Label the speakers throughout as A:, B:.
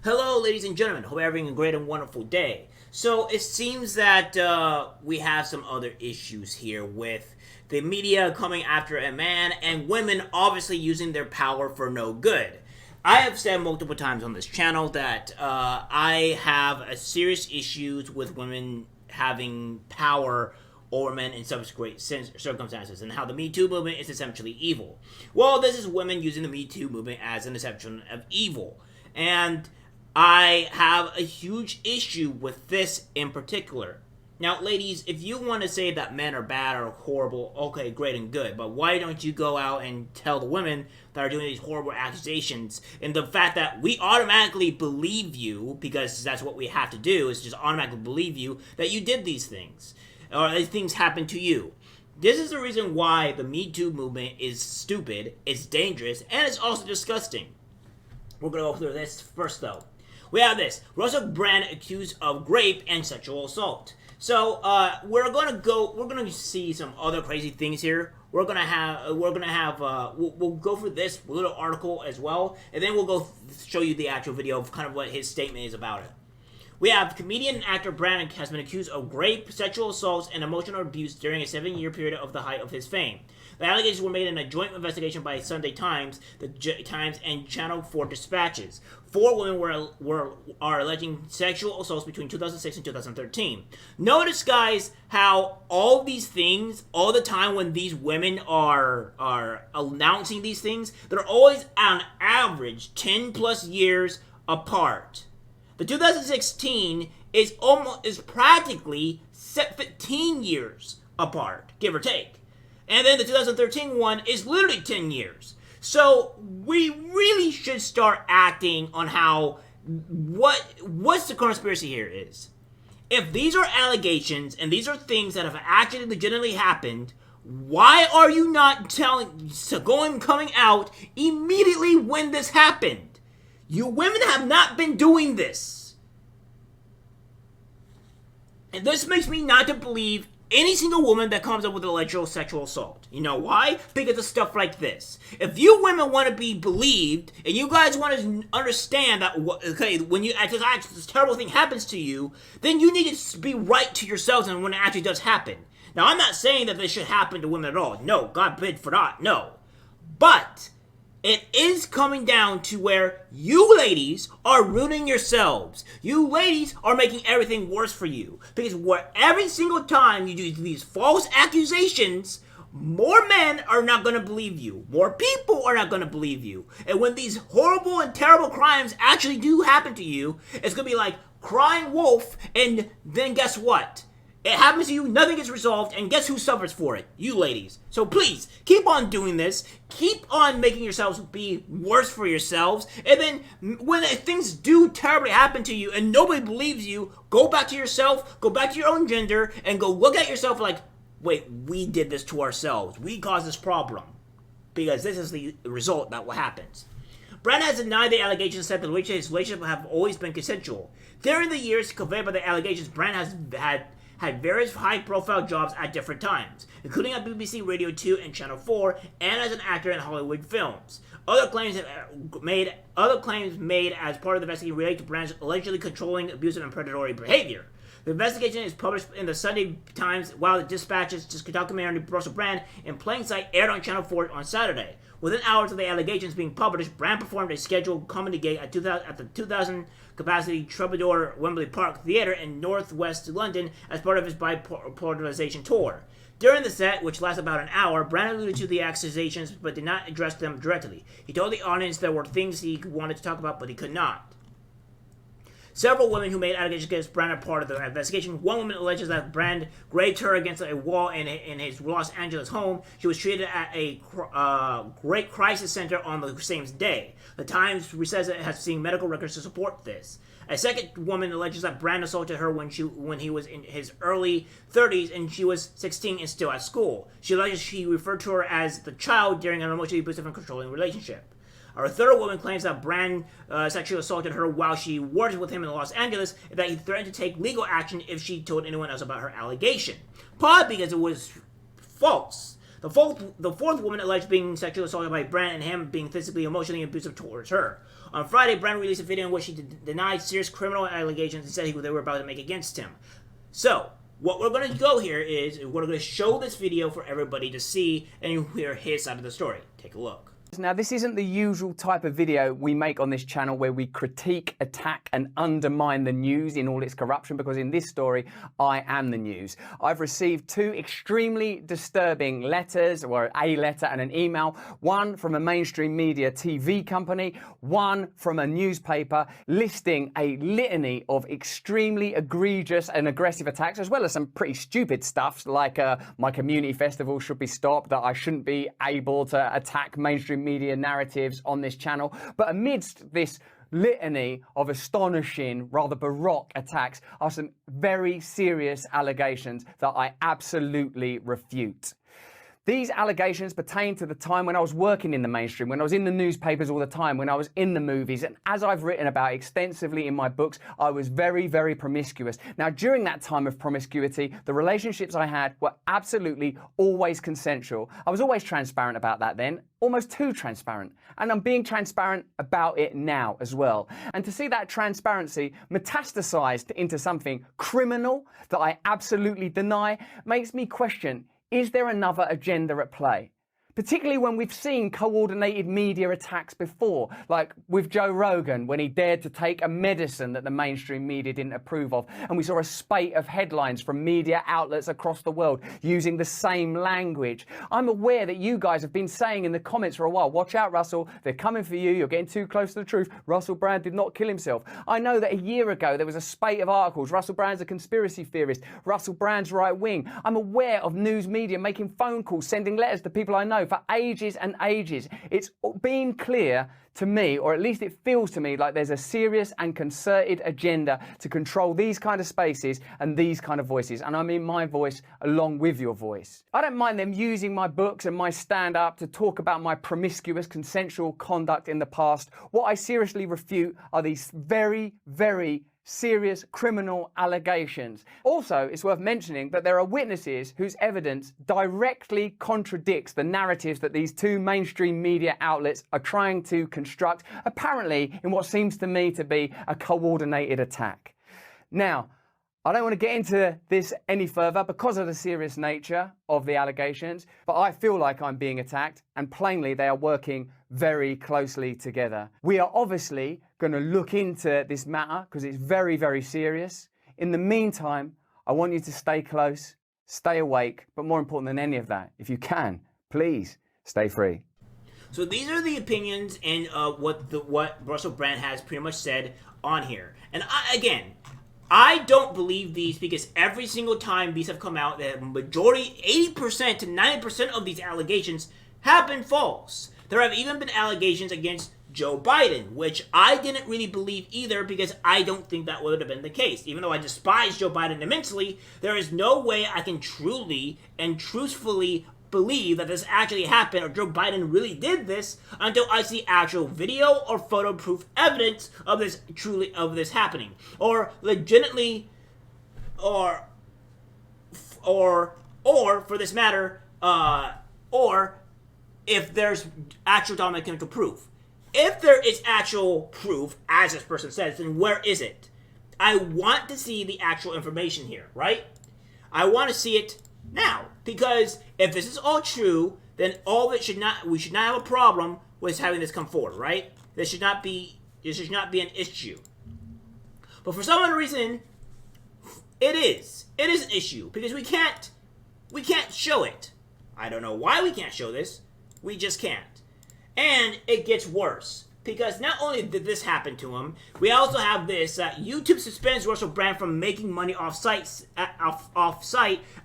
A: Hello, ladies and gentlemen. Hope you're having a great and wonderful day. So it seems that we have some other issues here with the media coming after a man and women obviously using their power for no good. I have said multiple times on this channel that I have a serious issues with women having power over men in subsequent circumstances, and how the Me Too movement is essentially evil. Well, this is women using the Me Too movement as an exception of evil. And I have a huge issue with this in particular. Now, ladies, if you want to say that men are bad or horrible, okay, great and good, but why don't you go out and tell the women that are doing these horrible accusations, and the fact that we automatically believe you, because that's what we have to do, is just automatically believe you, that you did these things, or these things happened to you. This is the reason why the Me Too movement is stupid, it's dangerous, and it's also disgusting. We're going to go through this first, though. We have this. Russel Brand accused of Grape and sexual assault. So, we're gonna see some other crazy things here. We'll go through this little article as well, and then we'll go show you the actual video of kind of what his statement is about it. We have comedian and actor Brand has been accused of rape, sexual assaults, and emotional abuse during a 7-year period of the height of his fame. The allegations were made in a joint investigation by Sunday Times, the Times, and Channel 4 Dispatches. 4 women are alleging sexual assaults between 2006 and 2013. Notice, guys, how all these things, all the time when these women are announcing these things, they're always on average 10 plus years apart. The 2016 is practically 15 years apart, give or take. And then the 2013 one is literally 10 years. So we really should start acting on how what's the conspiracy here is. If these are allegations and these are things that have actually legitimately happened, why are you not coming out immediately when this happened? You women have not been doing this. And this makes me not to believe any single woman that comes up with alleged sexual assault. You know why? Because of stuff like this. If you women want to be believed, and you guys want to understand that, okay, when this terrible thing happens to you, then you need to be right to yourselves and when it actually does happen. Now, I'm not saying that this should happen to women at all. No, God forbid for that, no. But it is coming down to where you ladies are ruining yourselves. You ladies are making everything worse for you. Because every single time you do these false accusations, more men are not going to believe you. More people are not going to believe you. And when these horrible and terrible crimes actually do happen to you, it's going to be like crying wolf, and then guess what? It happens to you, nothing gets resolved, and guess who suffers for it? You ladies. So please, keep on doing this. Keep on making yourselves be worse for yourselves. And then when things do terribly happen to you and nobody believes you, go back to yourself, go back to your own gender, and go look at yourself like, wait, we did this to ourselves. We caused this problem. Because this is the result that what happens. Brand has denied the allegations, said that his relationship have always been consensual. During the years conveyed by the allegations, Brand has had various high-profile jobs at different times, including at BBC Radio 2 and Channel 4, and as an actor in Hollywood films. Other claims made as part of the investigation relate to Brand's allegedly controlling, abusive, and predatory behavior. The investigation is published in the Sunday Times, while the Dispatches documentary Russel Brand in Plain Sight aired on Channel 4 on Saturday. Within hours of the allegations being published, Brand performed a scheduled comedy gig at the 2,000 capacity Troubadour Wembley Park Theatre in northwest London as part of his bipolarization tour. During the set, which lasted about an hour, Brand alluded to the accusations but did not address them directly. He told the audience there were things he wanted to talk about, but he could not. Several women who made allegations against Brand are part of the investigation. One woman alleges that Brand graved her against a wall in his Los Angeles home. She was treated at a Grape crisis center on the same day. The Times says it has seen medical records to support this. A second woman alleges that Brand assaulted her when he was in his early 30s and she was 16 and still at school. She alleges he referred to her as the child during an emotionally abusive and controlling relationship. Our third woman claims that Brand sexually assaulted her while she worked with him in Los Angeles, and that he threatened to take legal action if she told anyone else about her allegation. Probably because it was false. The fourth woman alleged being sexually assaulted by Brand and him being physically, emotionally abusive towards her. On Friday, Brand released a video in which he denied serious criminal allegations and said they were about to make against him. So, what we're going to go here is we're going to show this video for everybody to see and hear his side of the story. Take a look.
B: Now, this isn't the usual type of video we make on this channel where we critique, attack and undermine the news in all its corruption, because in this story, I am the news. I've received two extremely disturbing letters, or a letter and an email, one from a mainstream media TV company, one from a newspaper, listing a litany of extremely egregious and aggressive attacks, as well as some pretty stupid stuff like my community festival should be stopped, that I shouldn't be able to attack mainstream media narratives on this channel. But amidst this litany of astonishing, rather baroque attacks are some very serious allegations that I absolutely refute. These allegations pertain to the time when I was working in the mainstream, when I was in the newspapers all the time, when I was in the movies, and as I've written about extensively in my books, I was very, very promiscuous. Now, during that time of promiscuity, the relationships I had were absolutely always consensual. I was always transparent about that then, almost too transparent. And I'm being transparent about it now as well. And to see that transparency metastasized into something criminal that I absolutely deny makes me question, is there another agenda at play? Particularly when we've seen coordinated media attacks before, like with Joe Rogan when he dared to take a medicine that the mainstream media didn't approve of, and we saw a spate of headlines from media outlets across the world using the same language. I'm aware that you guys have been saying in the comments for a while, watch out Russell, they're coming for you, you're getting too close to the truth, Russel Brand did not kill himself. I know that a year ago there was a spate of articles, Russel Brand's a conspiracy theorist, Russel Brand's right wing. I'm aware of news media making phone calls, sending letters to people I know for ages and ages. It's been clear to me, or at least it feels to me, like there's a serious and concerted agenda to control these kind of spaces and these kind of voices. And I mean my voice along with your voice. I don't mind them using my books and my stand-up to talk about my promiscuous consensual conduct in the past. What I seriously refute are these very, very serious criminal allegations. Also, it's worth mentioning that there are witnesses whose evidence directly contradicts the narratives that these two mainstream media outlets are trying to construct, apparently in what seems to me to be a coordinated attack. Now, I don't want to get into this any further because of the serious nature of the allegations, but I feel like I'm being attacked, and plainly they are working very closely together. We are obviously going to look into this matter because it's very, very serious. In the meantime, I want you to stay close, stay awake, but more important than any of that, if you can, please stay free.
A: So these are the opinions and what Russel Brand has pretty much said on here. And I don't believe these because every single time these have come out, the majority, 80% to 90% of these allegations have been false. There have even been allegations against Joe Biden, which I didn't really believe either because I don't think that would have been the case. Even though I despise Joe Biden immensely, there is no way I can truly and truthfully believe that this actually happened or Joe Biden really did this until I see actual video or photo proof evidence of this happening, or legitimately, or for this matter, or if there's actual documental proof. If there is actual proof, as this person says, then where is it? I want to see the actual information here, right? I want to see it now, because if this is all true, then we should not have a problem with having this come forward, right? This should not be an issue. But for some reason, it is an issue because we can't show it. I don't know why we can't show this. We just can't. And it gets worse. Because not only did this happen to him, we also have this. YouTube suspends Russel Brand from making money off-site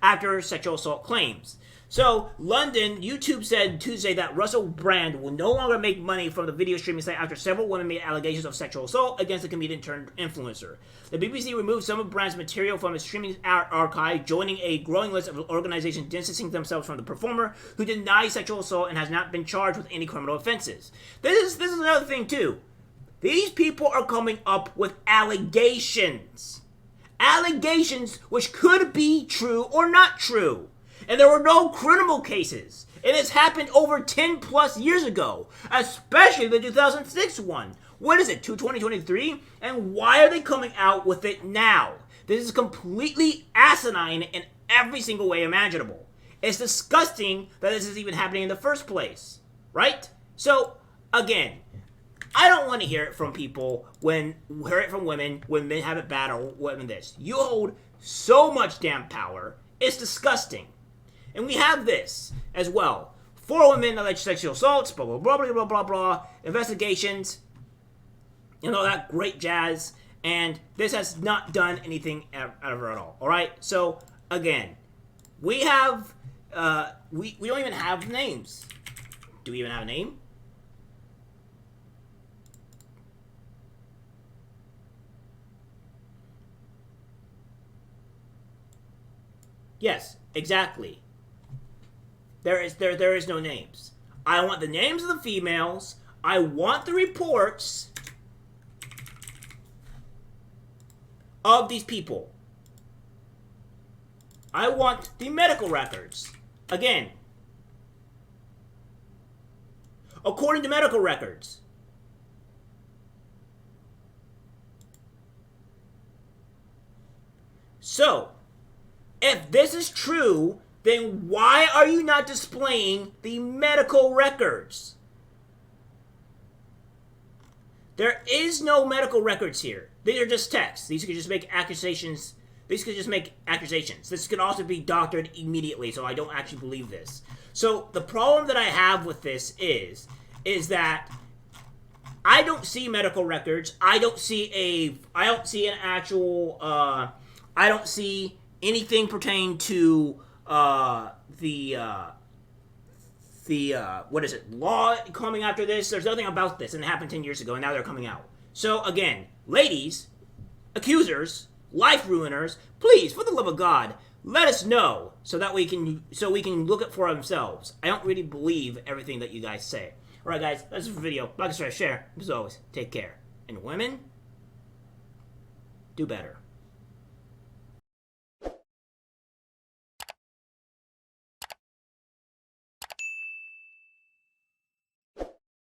A: after sexual assault claims. So, London, YouTube said Tuesday that Russel Brand will no longer make money from the video streaming site after several women made allegations of sexual assault against the comedian turned influencer. The BBC removed some of Brand's material from its streaming archive, joining a growing list of organizations distancing themselves from the performer, who denies sexual assault and has not been charged with any criminal offenses. This is another thing too. These people are coming up with allegations. Allegations which could be true or not true. And there were no criminal cases. And it's happened over 10 plus years ago, especially the 2006 one. What is it, 2023? And why are they coming out with it now? This is completely asinine in every single way imaginable. It's disgusting that this is even happening in the first place, right? So, again, I don't want to hear it from people hear it from women when men have it bad or women this. You hold so much damn power. It's disgusting. And we have this as well. 4 women alleged sexual assaults, blah, blah, blah, blah, blah, blah, blah, investigations, and all that great jazz. And this has not done anything ever at all. All right? So, again, we have, we don't even have names. Do we even have a name? Yes, exactly. There is no names. I want the names of the females. I want the reports of these people. I want the medical records. Again, according to medical records. So, if this is true, then why are you not displaying the medical records? There is no medical records here. These are just texts. These could just make accusations. This could also be doctored immediately, so I don't actually believe this. So the problem that I have with this is that I don't see medical records. I don't see an actual, I don't see anything pertaining to what is it, law coming after this. There's nothing about this, and it happened 10 years ago, and now they're coming out. So again, ladies, accusers, life ruiners, please, for the love of God, let us know so that we can look at for ourselves. I don't really believe everything that you guys say. All right, guys, that's the video. Like, subscribe, share. As always, take care. And women, do better.